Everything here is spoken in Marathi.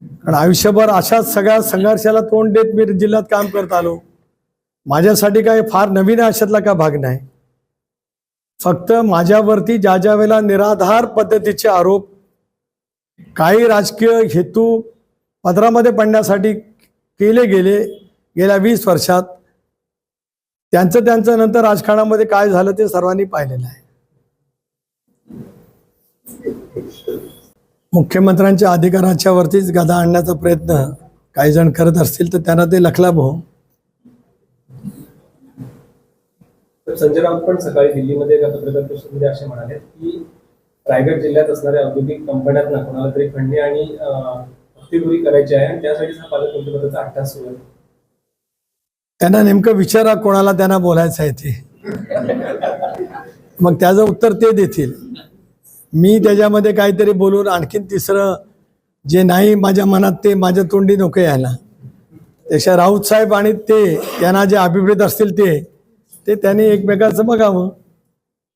कारण आयुष्यभर अशाच सगळ्या संघर्षाला तोंड देत मी जिल्ह्यात काम करत आलो. माझ्यासाठी काही फार नवीन अशातला का भाग नाही. फक्त माझ्यावरती ज्या ज्या वेळेला निराधार पद्धतीचे आरोप काही राजकीय हेतू पदरामध्ये पडण्यासाठी केले गेले गेल्या 20 वर्षात, त्यांचं नंतर राजकारणामध्ये काय झालं ते सर्वांनी पाहिलेलं आहे. मुख्यमंत्र्यांच्या अधिकाराच्या वरतीच गदा आणण्याचा प्रयत्न काही जण करत असतील तर त्यांना ते लखलाभ. संजय राऊत पण सकाळी दिल्लीमध्ये एका पत्रकार परिषदेमध्ये असे म्हणाले की रायगड जिल्ह्यात असणाऱ्या औद्योगिक कंपन्यांना कोणाला तरी खंडणी आणि हप्तेखोरी करायची आहे आणि त्यासाठीच हा पालकमंत्रीपदाचा अट्टास सुरू आहे. त्यांना नेमकं विचारा कोणाला त्यांना बोलायचं आहे ते, मग त्याचं उत्तर ते देतील. मी त्याच्यामध्ये काहीतरी बोलून आणखीन तिसरं जे नाही माझ्या मनात ते माझ्या तोंडी नको यायला. त्याच्या राऊत साहेब आणि ते त्यांना जे अभिप्रेत असतील ते त्यांनी एकमेकांचं बघावं.